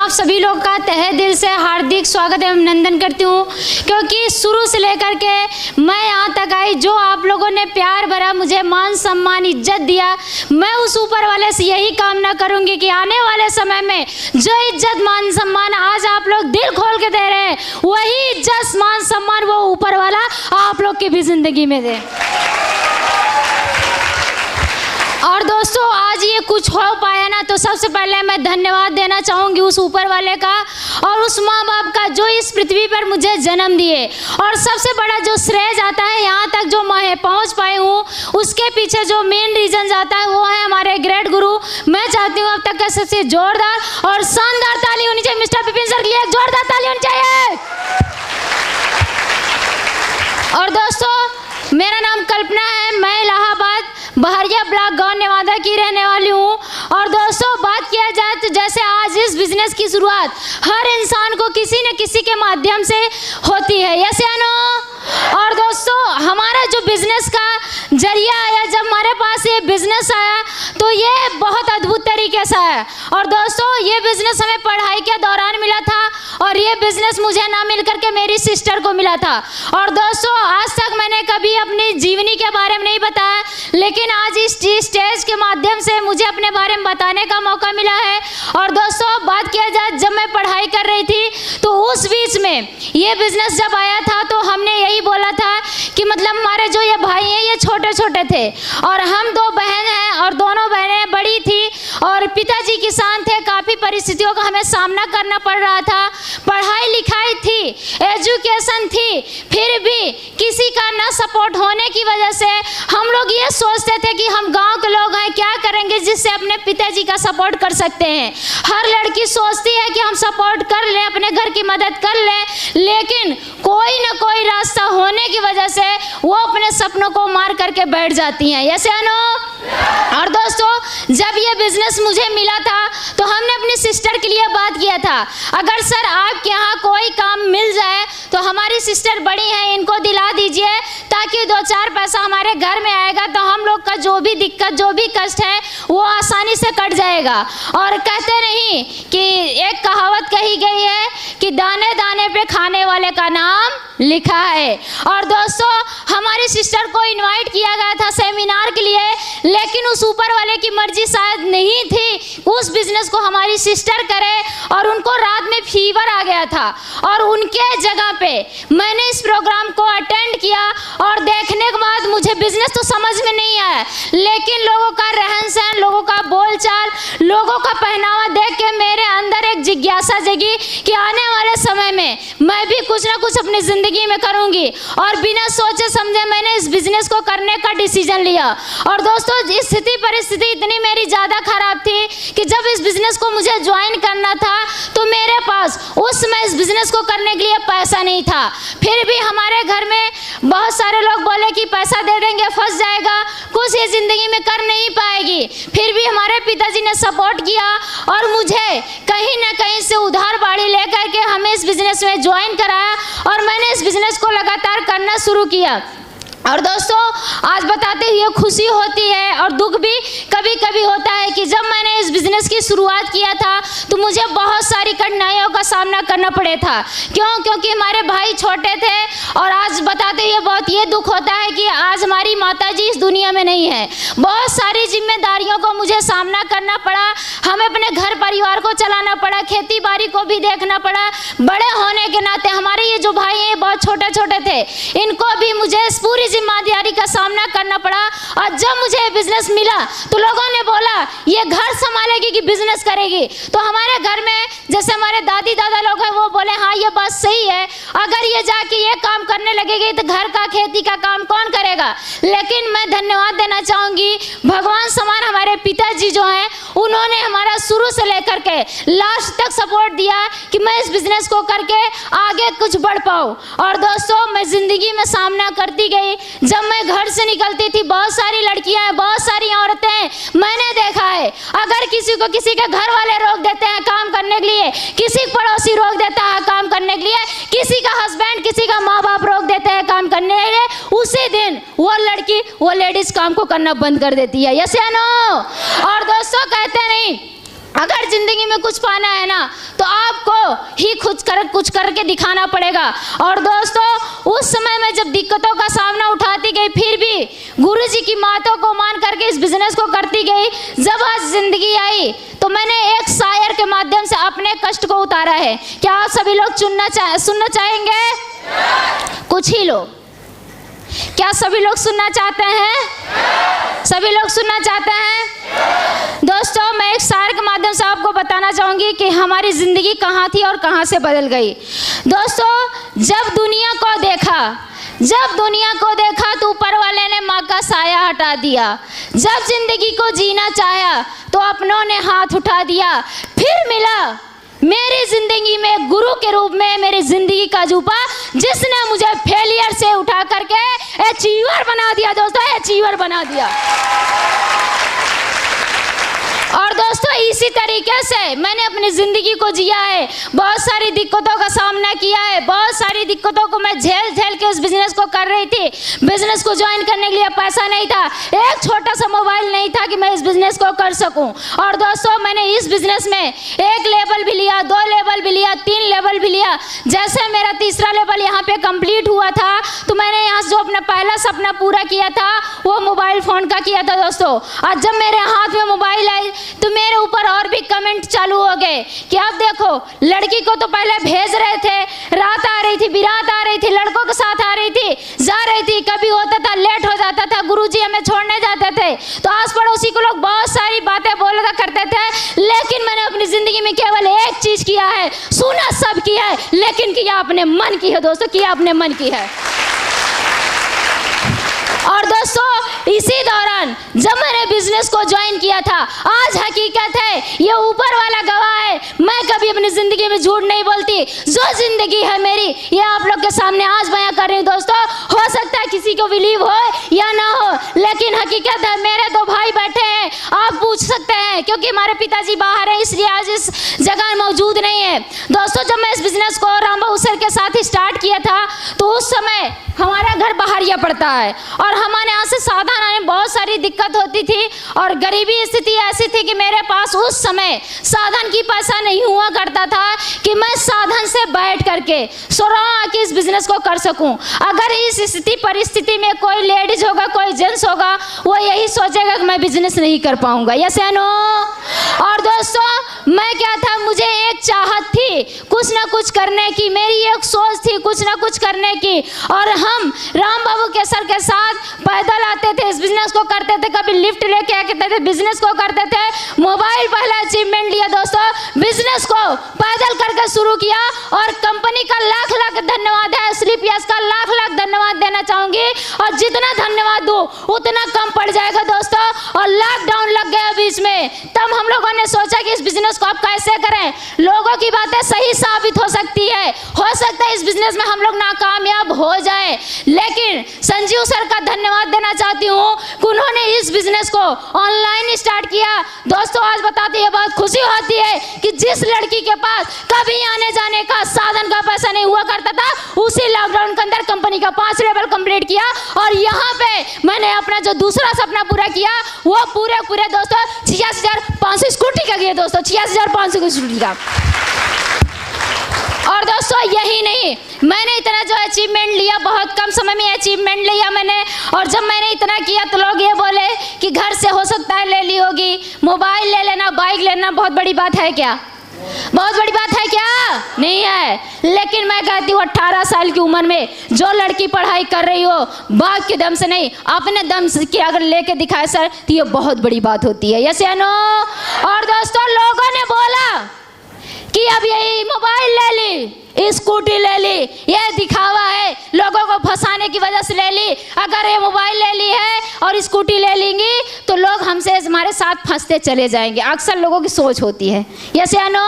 आप सभी लोग का तहे दिल से हार्दिक स्वागत एवं अभिनंदन करती हूँ, क्योंकि शुरू से लेकर के मैं यहाँ तक आई, जो आप लोगों ने प्यार भरा मुझे मान सम्मान इज्जत दिया, मैं उस ऊपर वाले से यही कामना करूँगी कि आने वाले समय में जो इज्जत मान सम्मान आज आप लोग दिल खोल के दे रहे हैं, वही इज्जत मान सम्मान वो ऊपर वाला आप लोग की भी ज़िंदगी में दे। और दोस्तों, आज ये कुछ हो पाया ना, तो सबसे पहले मैं धन्यवाद देना चाहूँगी उस ऊपर वाले का और उस माँ बाप का जो इस पृथ्वी पर मुझे जन्म दिए। और सबसे बड़ा जो श्रेय जाता है यहाँ तक जो मैं पहुँच पाई हूँ, उसके पीछे जो मेन रीज़न जाता है वो है हमारे ग्रेट गुरु। मैं चाहती हूँ अब तक का सबसे जोरदार और शानदार ताली होनी चाहिए मिस्टर विपिन सर के लिए, जोरदार ताली होनी चाहिए। और दोस्तों, मेरा नाम कल्पना है, मैं इलाहाबाद बहरिया ब्लॉक गांव नेवादा की रहने वाली हूँ। और दोस्तों, बात किया जाए तो जैसे आज इस बिजनेस की शुरुआत हर इंसान को किसी न किसी के माध्यम से होती है, यस या नो। और दोस्तों, हमारा जो बिजनेस का जरिया आया, जब हमारे पास ये बिजनेस आया तो ये बहुत अद्भुत तरीके से आया। और दोस्तों, ये बिजनेस हमें पढ़ाई के दौरान मिला था और ये बिजनेस मुझे ना मिल करके मेरी सिस्टर को मिला था। और दोस्तों, आज तक मैंने कभी अपनी जीवनी के बारे में नहीं बताया, लेकिन आज इस स्टेज के माध्यम से मुझे अपने बारे में बताने का मौका मिला है। और दोस्तों, बात किया जाए जब मैं पढ़ाई कर रही थी तो उस बीच में ये बिजनेस जब आया था तो हमने यही बोला था कि मतलब हमारे जो ये भाई हैं ये छोटे छोटे थे और हम दो बहन हैं और दोनों बहनें बड़ी थी और पिताजी किसान थे। काफ़ी परिस्थितियों का हमें सामना करना पड़ रहा था, पढ़ाई लिखाई थी, एजुकेशन थी, फिर भी किसी का ना सपोर्ट होने की वजह से हम लोग ये सोचते थे कि हम गांव के लोग हैं, क्या करेंगे जिससे अपने पिताजी का सपोर्ट कर सकते हैं। हर लड़की सोचती है कि हम सपोर्ट कर लें, अपने घर की मदद कर लें, लेकिन कोई ना कोई रास्ता होने की वजह से वो अपने सपनों को मार करके बैठ जाती हैं, यस या नो। और दोस्तों, जब ये बिजनेस मुझे मिला था तो हमने अपनी सिस्टर के लिए बात किया था, अगर सर आपके यहाँ कोई काम मिल जाए तो हमारी सिस्टर बड़ी हैं, इनको दिला दीजिए ताकि 2-4 पैसा हमारे घर में आएगा तो हम लोग का जो भी दिक्कत जो भी कष्ट है वो आसानी से कट जाएगा। और कहते नहीं कि एक कहावत कही गई है कि दाने दाने पे खाने वाले का नाम लिखा है। और दोस्तों, हमारी सिस्टर को इनवाइट किया गया था सेमिनार के लिए, लेकिन उस ऊपर वाले की मर्जी शायद नहीं थी उस बिजनेस को हमारी सिस्टर करे और उनको रात में फीवर आ गया था। और उनके जगह पे मैंने इस प्रोग्राम को अटेंड किया और देखने के बाद मुझे बिजनेस तो समझ में नहीं आया, लेकिन लोगों का रहन सहन, लोगों का बोलचाल, लोगों का पहनावा देख के मेरे अंदर एक जिज्ञासा जगी कि आने वाले समय में मैं भी कुछ ना कुछ अपनी ज़िंदगी में करूँगी। और बिना सोचे समझे मैंने इस बिज़नेस को करने का डिसीजन लिया। और दोस्तों, स्थिति परिस्थिति इतनी मेरी ज़्यादा ख़राब थी कि जब इस बिज़नेस को मुझे ज्वाइन करना था तो मेरे पास उस समय इस बिज़नेस को करने के लिए पैसा नहीं था। फिर भी हमारे घर में बहुत सारे लोग बोले कि पैसा दे देंगे, फंस जाएगा, कुछ ये ज़िंदगी में कर नहीं पाएगी। फिर भी हमारे पिताजी ने सपोर्ट किया और मुझे कहीं ना कहीं से उधार बाड़ी लेकर के हमें इस बिज़नेस में ज्वाइन कराया और मैंने इस बिज़नेस को लगातार करना शुरू किया। और दोस्तों, आज बताते हुए खुशी होती है और दुख भी कभी कभी होता है कि जब मैंने इस बिज़नेस की शुरुआत किया था तो मुझे बहुत सारी कठिनाइयों का सामना करना पड़े था। क्योंकि हमारे भाई छोटे थे। और आज बताते हुए बहुत ये दुख होता है कि आज हमारी माताजी इस दुनिया में नहीं है। बहुत सारी जिम्मेदारियों को मुझे सामना करना पड़ा, हमें अपने घर परिवार को चलाना पड़ा, खेती बाड़ी को भी देखना पड़ा। बड़े होने के नाते हमारे ये जो भाई हैं बहुत छोटे छोटे थे, इनको भी मुझे पूरी जिम्मेदारी का सामना करना पड़ा। और जब मुझे बिजनेस मिला तो लोगों ने बोला ये घर संभालेगी कि बिजनेस करेगी। तो हमारे घर में जैसे हमारे दादी दादा लोग हैं वो बोले हाँ ये बात सही है, अगर ये जाके ये काम करने लगेगी तो घर का खेती का काम कौन करेगा। लेकिन मैं धन्यवाद देना चाहूँगी, भगवान समान हमारे पिताजी जो हैं उन्होंने हमारा शुरू से लेकर के लास्ट तक सपोर्ट दिया कि मैं इस बिजनेस को करके आगे कुछ बढ़ पाऊँ। और दोस्तों, मैं ज़िंदगी में सामना करती गई। जब मैं घर से निकलती थी बहुत सारी लड़कियां, बहुत सारी औरतें मैंने देखा है, अगर किसी को किसी के घर वाले रोक देते हैं काम करने के लिए, किसी पड़ोसी रोक देता है काम करने के लिए, किसी का हस्बैंड, किसी का माँ बाप रोक देते हैं काम करने के लिए, उसी दिन वो लड़की वो लेडीज काम को करना बंद कर देती है, यस या नो। और दोस्तों, कहते नहीं अगर जिंदगी में कुछ पाना है ना तो ही कुछ करके दिखाना पड़ेगा। और दोस्तों उस समय में जब दिक्कतों का सामना उठाती गई, फिर भी गुरुजी की बातों को मान करके इस बिजनेस को करती गई। जब आज जिंदगी आई तो मैंने एक शायर के माध्यम से अपने कष्ट को उतारा है। क्या आप सभी लोग सुनना चाहेंगे? कुछ ही लोग। क्या सभी लोग सुनना चाहते हैं? सभी लोग सुनना चाहते हैं? दोस्तों मैं एक शायर के माध्यम से आपको बताना चाहूंगी कि हमारी जिंदगी कहाँ थी और कहाँ से बदल गई। दोस्तों जब दुनिया को देखा तो ऊपर वाले ने माँ का साया हटा दिया। जब जिंदगी को जीना चाहा तो अपनों ने हाथ उठा दिया। फिर मिला मेरी जिंदगी में गुरु के रूप में मेरी जिंदगी का जूपा, जिसने मुझे फेलियर से उठा करके अचीवर बना दिया। दोस्तों अचीवर बना दिया। और दोस्तों इसी तरीके से मैंने अपनी ज़िंदगी को जिया है। बहुत सारी दिक्कतों का सामना किया है। बहुत सारी दिक्कतों को मैं झेल के इस बिज़नेस को कर रही थी। बिज़नेस को ज्वाइन करने के लिए पैसा नहीं था, एक छोटा सा मोबाइल नहीं था कि मैं इस बिज़नेस को कर सकूं। और दोस्तों मैंने इस बिज़नेस में 1 लेवल भी लिया, 2 लेवल भी लिया, 3 लेवल भी लिया। जैसे मेरा तीसरा लेवल यहाँ पे कंप्लीट हुआ था तो मैंने यहाँ जो अपना पहला सपना पूरा किया था वो मोबाइल फ़ोन का किया था। दोस्तों आज जब मेरे हाथ में मोबाइल आई तो मेरे ऊपर और भी कमेंट चालू हो गए कि आप देखो, लड़की को तो पहले भेज रहे थे, रात आ रही थी, बिरात आ रही थी, लड़कों के साथ आ रही थी, जा रही थी, कभी होता था लेट हो जाता था, गुरुजी हमें छोड़ने जाते थे, तो आस पड़ोसी को लोग बहुत सारी बातें बोला करते थे। लेकिन मैंने अपनी जिंदगी में केवल एक चीज किया है, सुना सब किया है, लेकिन किया अपने मन की है। दोस्तों किया अपने मन की है। और दोस्तों इसी दौरान जब मैंने बिजनेस को ज्वाइन किया था, आज हकीकत है, ये ऊपर वाला गवाह है, मैं कभी अपनी जिंदगी में झूठ नहीं बोलती। जो जिंदगी है मेरी ये आप लोग के सामने आज बयां कर रही हूँ। दोस्तों हो सकता है किसी को बिलीव हो या ना हो, लेकिन हकीकत है। मेरे 2 भाई बैठे हैं, आप पूछ सकते हैं, क्योंकि हमारे पिताजी बाहर हैं इसलिए आज इस जगह मौजूद नहीं है। दोस्तों जब मैं इस बिजनेस को राम बाबू सर के साथ स्टार्ट किया था तो उस समय हमारा घर बहरिया पड़ता है और हमारे यहाँ से साधन आने में बहुत सारी दिक्कत होती थी और गरीबी स्थिति ऐसी थी कि मेरे पास उस समय साधन की पैसा नहीं हुआ करता था कि मैं साधन से बैठ करके सुराह के इस बिजनेस को कर सकूं। अगर इस स्थिति परिस्थिति में कोई लेडीज होगा, कोई जेंट्स होगा, वो यही सोचेगा कि मैं बिजनेस नहीं कर पाऊंगा। यस या नो? और दोस्तों मैं क्या था, मुझे एक चाहत थी कुछ ना कुछ करने की, मेरी एक सोच थी कुछ ना कुछ करने की। और हम राम बाबू के सर के साथ पैदल आते थे, इस बिजनेस को करते थे, कभी लिफ्ट लेके आते थे, बिजनेस को करते थे। मोबाइल पहला अचीवमेंट लिया दोस्तों, बिजनेस को पैदल करके शुरू किया और कंपनी का लाख लाख धन्यवाद है, स्लिप यस का लाख लाख धन्यवाद देना चाहूंगी। और जितना धन्यवाद दूं उतना कम पड़ जाएगा दोस्तों। और लॉकडाउन लग गया बीच में, तब हम लोगों ने सोचा कि इस बिजनेस को आप कैसे करें, लोगों की बातें सही साबित हो सकती है, हो सकता है इस बिजनेस में हम लोग नाकामयाब हो जाए। लेकिन संजीव सर का धन्यवाद देना चाहती हूँ कि उन्होंने इस बिजनेस को ऑनलाइन स्टार्ट किया। दोस्तों आज बताते हैं बहुत खुशी होती है कि जिस लड़की के पास कभी आने जाने का साधन का पैसा नहीं हुआ करता था, उसी लॉकडाउन के अंदर कंपनी का 5 लेवल कंप्लीट किया। और यहाँ पे मैंने अपना जो दूसरा सपना पूरा किया वो पूरे दोस्तों 86,500 स्कूटी का किया। दोस्तों 86,500 की स्कूटी का। और दोस्तों यही नहीं, मैंने इतना जो अचीवमेंट लिया, बहुत कम समय में अचीवमेंट लिया मैंने। और जब मैंने इतना किया तो लोग ये बोले कि घर से हो सकता है ले ली होगी, मोबाइल ले लेना, बाइक लेना बहुत बड़ी बात है क्या? बहुत बड़ी बात है क्या? नहीं है। लेकिन मैं कहती हूँ 18 साल की उम्र में जो लड़की पढ़ाई कर रही हो, बाप के दम से नहीं अपने दम से कि अगर लेके दिखाए सर तो ये बहुत बड़ी बात होती है। यस या नो? और दोस्तों लोगों ने बोला कि अब यही मोबाइल ले ली, स्कूटी ले ली, ये दिखावा है, लोगों को फंसाने की वजह से ले ली। अगर ये मोबाइल ले ली है और स्कूटी ले लेंगी तो लोग हमसे हमारे साथ फंसते चले जाएंगे। अक्सर लोगों की सोच होती है। यस या नो?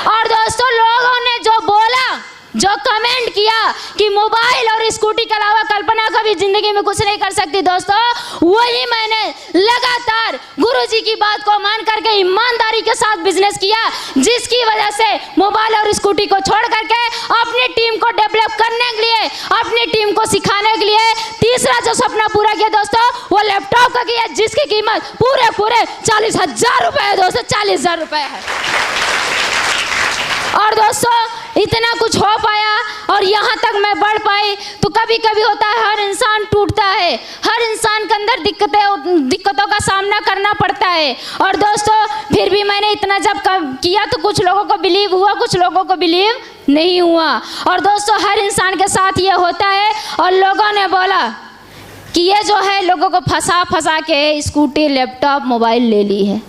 और दोस्तों लोगों ने जो बोला, जो कमेंट किया कि मोबाइल और स्कूटी के अलावा कल्पना कभी जिंदगी में कुछ नहीं कर सकती, दोस्तों वही मैंने लगातार गुरुजी की बात को मान करके ईमानदारी के साथ बिजनेस किया, जिसकी वजह से मोबाइल और स्कूटी को छोड़ करके अपनी टीम को डेवलप करने के लिए, अपनी टीम को सिखाने के लिए तीसरा जो सपना पूरा किया दोस्तों वो लैपटॉप का किया, जिसकी कीमत पूरे 40,000 रुपए है। दोस्तों 40,000 रुपए है। और दोस्तों यहाँ तक मैं बढ़ पाई। तो कभी कभी होता है, हर इंसान टूटता है, हर इंसान के अंदर दिक्कतों का सामना करना पड़ता है। और दोस्तों फिर भी मैंने इतना जब किया तो कुछ लोगों को बिलीव हुआ, कुछ लोगों को बिलीव नहीं हुआ। और दोस्तों हर इंसान के साथ ये होता है। और लोगों ने बोला कि ये जो है लोगों को फंसा फंसा के स्कूटी, लैपटॉप, मोबाइल ले ली है।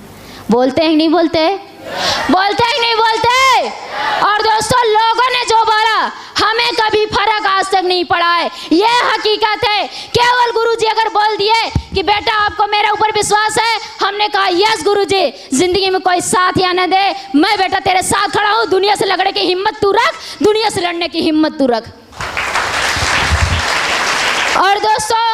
बोलते हैं नहीं बोलते? बोलते हैं नहीं बोलते? और दोस्तों लोगों ने जो बोला हमें कभी फर्क आज तक नहीं पड़ा है, ये हकीकत है। केवल गुरुजी अगर बोल दिए कि बेटा आपको मेरे ऊपर विश्वास है, हमने कहा यस गुरुजी, जिंदगी में कोई साथ या न दे, मैं बेटा तेरे साथ खड़ा हूँ। दुनिया से लड़ने की हिम्मत तू रख, दुनिया से लड़ने की हिम्मत तू रख। और दोस्तों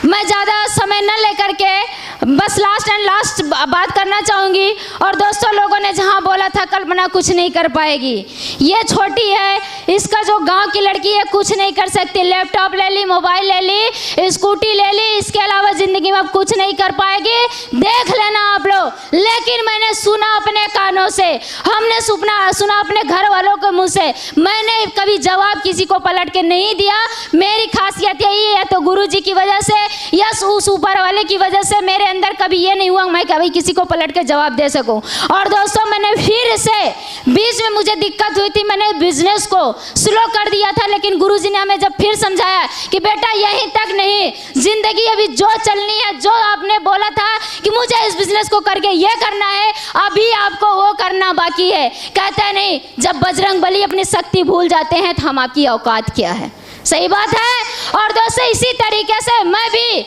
मैं ज़्यादा समय न लेकर के बस लास्ट बात करना चाहूँगी। और दोस्तों लोगों ने जहाँ बोला था कल्पना कुछ नहीं कर पाएगी, ये छोटी है, इसका जो गांव की लड़की है कुछ नहीं कर सकती, लैपटॉप ले ली, मोबाइल ले ली, स्कूटी ले ली, इसके अलावा ज़िंदगी में अब कुछ नहीं कर पाएगी, देख लेना आप लोग। लेकिन मैंने सुना अपने कानों से, हमने सुना अपने घर वालों के मुँह से, मैंने कभी जवाब किसी को पलट के नहीं दिया। मेरी खासियत यही है, तो गुरुजी की वजह से या उस ऊपर वाले की वजह से मेरे अंदर कभी ये नहीं हुआ मैं कभी किसी को पलट के जवाब दे सकूं। और दोस्तों मैंने फिर से बीच में मुझे दिक्कत हुई थी, मैंने बिजनेस को स्लो कर दिया था, लेकिन गुरुजी ने हमें जब फिर समझाया कि बेटा यहीं तक नहीं, जिंदगी अभी जो चलनी है, जो आपने बोला था कि मुझे इस बिजनेस को करके ये करना है, अभी आपको वो करना बाकी है। कहते नहीं, जब बजरंग बली अपनी शक्ति भूल जाते हैं तो हम आपकी औकात क्या है। सही बात है। और दोस्तों इसी तरीके से मैं भी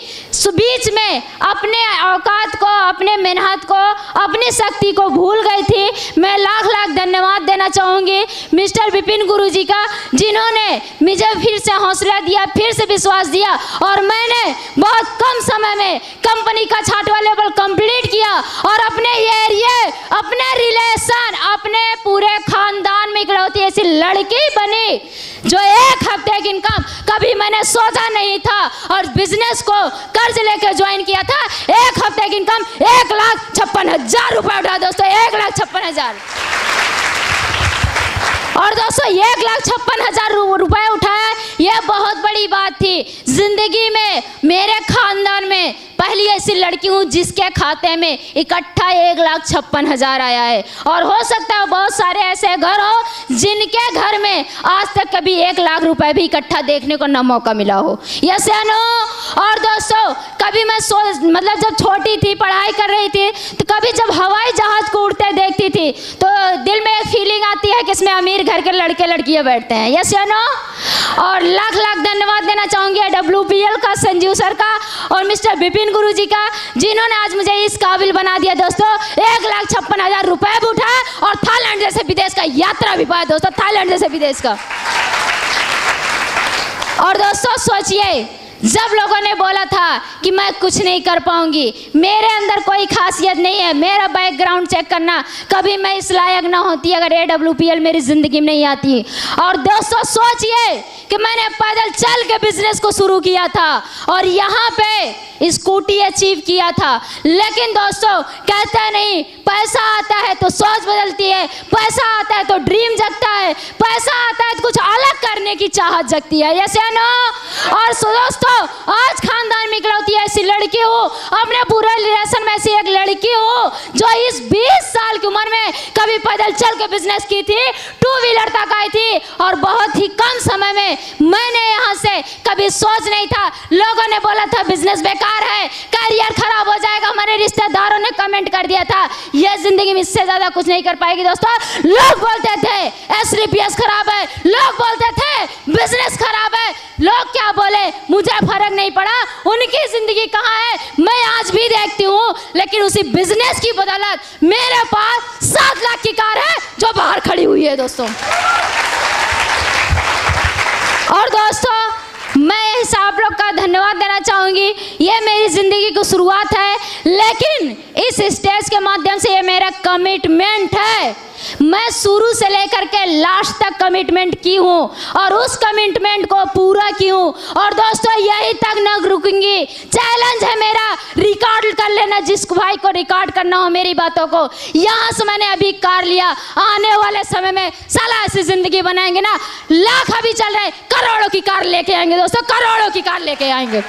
बीच में अपने औकात को, अपने मेहनत को, अपनी शक्ति को भूल गई थी। मैं लाख लाख धन्यवाद देना चाहूँगी मिस्टर विपिन गुरुजी का, जिन्होंने मुझे फिर से हौसला दिया, फिर से विश्वास दिया, और मैंने बहुत कम समय में कंपनी का छाटवा लेवल कंप्लीट किया और अपने एरिया, अपने रिलेशन, अपने पूरे खानदान में इकलौती ऐसी लड़की बनी जो 1 हफ्ते की इनकम कभी मैंने सोचा नहीं था, और बिजनेस को कर्ज लेकर ज्वाइन किया था। 1 हफ्ते की इनकम 1,56,000 रुपए उठा दोस्तों, 1,56,000। और दोस्तों 1,56,000 रुपए उठाया, यह बहुत बड़ी बात थी। जिंदगी में मेरे खानदान में पहली ऐसी लड़की हूँ जिसके खाते में इकट्ठा 1,56,000 आया है। और हो सकता है बहुत सारे ऐसे घर हो जिनके घर में आज तक कभी 1,00,000 रुपए भी इकट्ठा देखने को न मौका मिला हो। यस या नो? और दोस्तों कभी मैं मतलब जब छोटी थी, पढ़ाई कर रही थी, तो कभी जब हवाई जहाज को उड़ते देखती थी तो दिल में एक फीलिंग आती है कि इसमें अमीर घर के लड़के लड़कियां बैठते हैं। यस या नो? और लाख लाख धन्यवाद देना चाहूँगी WPL का, संजीव सर का, और मिस्टर विपिन गुरुजी का, जिन्होंने आज मुझे इस काबिल बना दिया दोस्तों। 1,56,000 रुपए भी उठाया और थाईलैंड जैसे विदेश का यात्रा भी पाया दोस्तों, थाईलैंड जैसे विदेश का। और दोस्तों सोचिए, जब लोगों ने बोला था कि मैं कुछ नहीं कर पाऊंगी, मेरे अंदर कोई खासियत नहीं है, मेरा बैकग्राउंड चेक करना, कभी मैं इस लायक ना होती अगर AWPL मेरी जिंदगी में नहीं आती। और दोस्तों सोचिए कि मैंने पैदल चल के बिजनेस को शुरू किया था और यहाँ पे स्कूटी अचीव किया था। लेकिन दोस्तों कहते नहीं, पैसा आता है तो सोच बदलती है, पैसा आता है तो ड्रीम जगता है, पैसा आता है तो कुछ अलग करने की चाहत जगती है। यस या नो? और दोस्तों आज खानदान में इकलौती ऐसी लड़की हो, अपने पूरे रिलेशन में ऐसी एक लड़की हो जो इस 20 साल की उम्र में कभी पैदल चल के बिजनेस की थी, 2 व्हीलर तक आई थी, और बहुत ही कम समय में मैंने यहाँ से कभी सोच नहीं था। लोगों ने बोला था बिजनेस बेकार है, करियर खराब हो जाएगा, हमारे रिश्तेदारों ने कमेंट कर दिया था यह जिंदगी में इससे ज्यादा कुछ नहीं कर पाएगी। दोस्तों लोग बोलते थे SRPS खराब है, लोग बोलते थे बिजनेस खराब है, लोग क्या बोले मुझे फर्क नहीं पड़ा, उनकी जिंदगी कहाँ है मैं आज भी देखती हूँ। लेकिन उसी बिजनेस की बदौलत मेरे पास 7 लाख की कार है जो बाहर खड़ी हुई है दोस्तों। और दोस्तों मैं इस आप लोग का धन्यवाद देना चाहूँगी, ये मेरी ज़िंदगी की शुरुआत है, लेकिन इस स्टेज के माध्यम से ये मेरा कमिटमेंट है मैं शुरू से लेकर के लास्ट तक कमिटमेंट की हूँ और उस कमिटमेंट को पूरा की हूँ। और दोस्तों यही तक न रुकूंगी। चैलेंज है मेरा, रिकॉर्ड कर लेना, जिस भाई को रिकॉर्ड करना हो मेरी बातों को। यहाँ से मैंने अभी कार लिया, आने वाले समय में साला ऐसी जिंदगी बनाएंगे ना, लाख अभी चल रहे, करोड़ों की कार लेके आएंगे दोस्तों, करोड़ों की कार लेके आएंगे।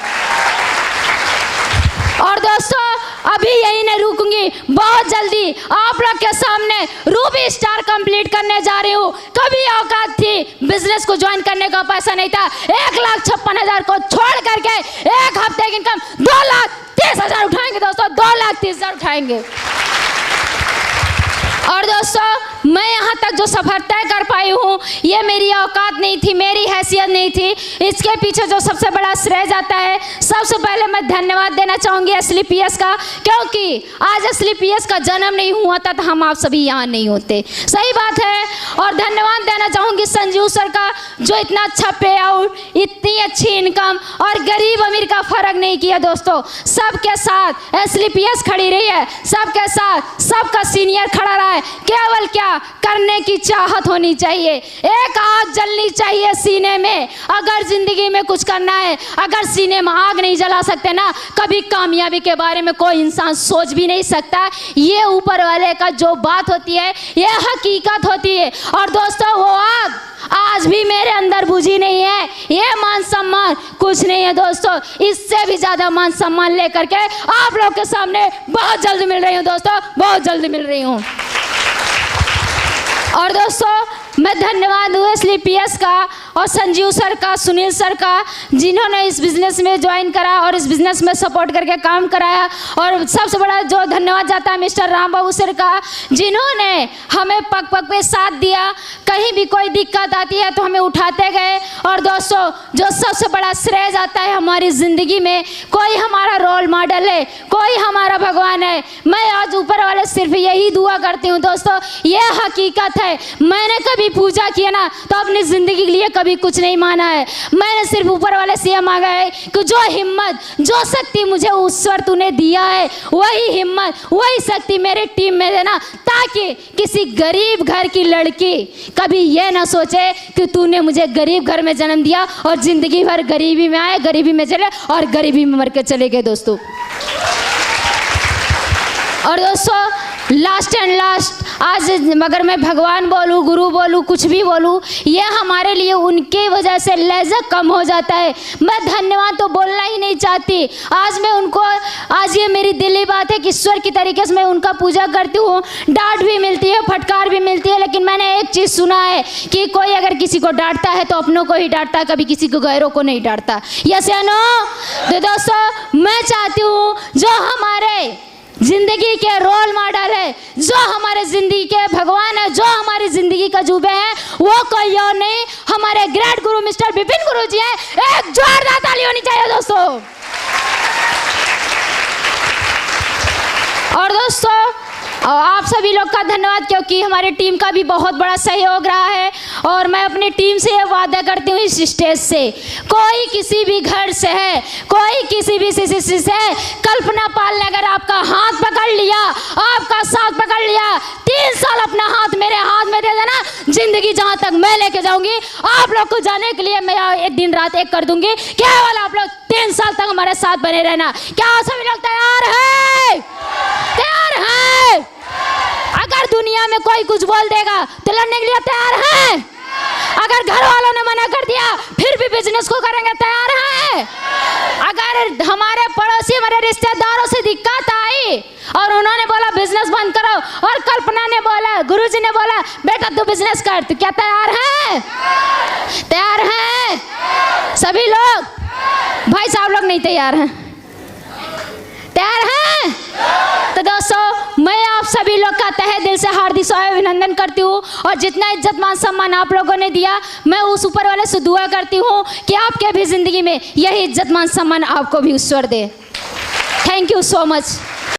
और दोस्तों अभी यही नहीं रुकूंगी, बहुत जल्दी आप लोग के सामने रूबी स्टार कंप्लीट करने जा रही हूँ। कभी औकात थी, बिजनेस को ज्वाइन करने का पैसा नहीं था, 1,56,000 को छोड़ करके एक हफ्ते की इनकम 2,30,000 उठाएंगे दोस्तों, 2,30,000 उठाएंगे। और दोस्तों मैं यहाँ तक जो सफर तय कर पाई हूँ, ये मेरी औकात नहीं थी, मेरी हैसियत नहीं थी। इसके पीछे जो सबसे बड़ा श्रेय जाता है, सबसे पहले मैं धन्यवाद देना चाहूँगी असली पीएस का, क्योंकि आज असली पीएस का जन्म नहीं हुआ था तो हम आप सभी यहाँ नहीं होते। सही बात है। और धन्यवाद देना चाहूँगी संजीव सर का, जो इतना अच्छा पे आउट, इतनी अच्छी इनकम और गरीब अमीर का फर्क नहीं किया दोस्तों। सबके साथ असली पीएस खड़ी रही है, सबके साथ सबका सीनियर खड़ा रहा है। केवल क्या करने की चाहत होनी चाहिए, एक आग जलनी चाहिए सीने में। अगर जिंदगी में कुछ करना है, अगर सीने में आग नहीं जला सकते ना, कभी कामयाबी के बारे में कोई इंसान सोच भी नहीं सकता। ये ऊपर वाले का जो बात होती है, ये हकीकत होती है। और दोस्तों वो आग आज भी मेरे अंदर बुझी नहीं है। ये मान सम्मान कुछ नहीं है दोस्तों, इससे भी ज्यादा मान सम्मान लेकर के आप लोग के सामने बहुत जल्द मिल रही हूँ दोस्तों, बहुत जल्द मिल रही हूँ। और दोस्तों मैं धन्यवाद दूँ इसलिए पीएस का और संजीव सर का, सुनील सर का, जिन्होंने इस बिज़नेस में ज्वाइन करा और इस बिज़नेस में सपोर्ट करके काम कराया। और सबसे बड़ा जो धन्यवाद जाता है मिस्टर राम बाबू सर का, जिन्होंने हमें पग पग पे साथ दिया। कहीं भी कोई दिक्कत आती है तो हमें उठाते गए। और दोस्तों जो सबसे बड़ा श्रेय जाता है हमारी ज़िंदगी में, कोई हमारा रोल मॉडल है, कोई हमारा भगवान है। मैं आज ऊपर वाले सिर्फ यही दुआ करती हूँ दोस्तों, ये हकीकत है। मैंने कभी पूजा किया ना तो अपनी ज़िंदगी के लिए कभी कुछ नहीं माना है। मैंने सिर्फ ऊपर वाले से ये मांगा है कि जो हिम्मत, जो शक्ति मुझे ईश्वर तूने दिया है, वही हिम्मत, वही शक्ति मेरे टीम में देना, ताकि किसी गरीब घर की लड़की कभी ये ना सोचे कि तूने मुझे गरीब घर में जन्म दिया और ज़िंदगी भर गरीबी में आए, गरीबी में चले और गरीबी में मर के चले गए दोस्तों। और दोस्तों लास्ट एंड लास्ट, आज अगर मैं भगवान बोलूँ, गुरु बोलूँ, कुछ भी बोलूँ, ये हमारे लिए उनके वजह से लहजा कम हो जाता है। मैं धन्यवाद तो बोलना ही नहीं चाहती। आज मैं उनको, आज ये मेरी दिली बात है कि ईश्वर की तरीके से मैं उनका पूजा करती हूँ। डांट भी मिलती है, फटकार भी मिलती है, लेकिन मैंने एक चीज़ सुना है कि कोई अगर किसी को डांटता है तो अपनों को ही डांटता है, कभी किसी को गैरों को नहीं डांटता। यस या नो? तो दोस्तों मैं चाहती हूँ जो हमारे जिंदगी के रोल मॉडल है, जो हमारे जिंदगी के भगवान है, जो हमारी जिंदगी का जुबे हैं, वो कोई और नहीं, हमारे ग्रेट गुरु मिस्टर विपिन गुरु जी हैं। एक जोरदार ताली होनी चाहिए दोस्तों। और दोस्तों आप सभी लोग का धन्यवाद, क्योंकि हमारे टीम का भी बहुत बड़ा सहयोग रहा है। और मैं अपनी टीम से ये वादा करती हूँ इस स्टेज से, कोई किसी भी घर से है, कोई किसी भी से है, कल्पना पाल ने अगर आपका हाथ पकड़ लिया, आपका साथ पकड़ लिया, 3 साल अपना हाथ मेरे हाथ में दे देना, जिंदगी जहाँ तक मैं लेके जाऊंगी, आप लोग को जाने के लिए मैं एक दिन रात एक कर दूंगी। केवल आप लोग 3 साल तक हमारे साथ बने रहना। क्या सभी लोग तैयार है? तैयार है? अगर दुनिया में कोई कुछ बोल देगा तो लड़ने के लिए तैयार है? अगर घर वालों ने मना कर दिया फिर भी बिजनेस को करेंगे, तैयार है? अगर हमारे पड़ोसी, हमारे रिश्तेदारों से दिक्कत आई और उन्होंने बोला बिजनेस बंद करो, और कल्पना ने बोला, गुरुजी ने बोला बेटा तू बिजनेस कर, तो क्या तैयार है? तैयार है सभी लोग? भाई साहब लोग नहीं तैयार हैं, तैयार हैं? तो दोस्तों मैं आप सभी लोग का तहे दिल से हार्दिक अभिनंदन करती हूँ। और जितना इज्जत मान सम्मान आप लोगों ने दिया, मैं उस ऊपर वाले से दुआ करती हूँ कि आपके भी जिंदगी में यही इज्जत मान सम्मान आपको भी ईश्वर दे। Thank you so much.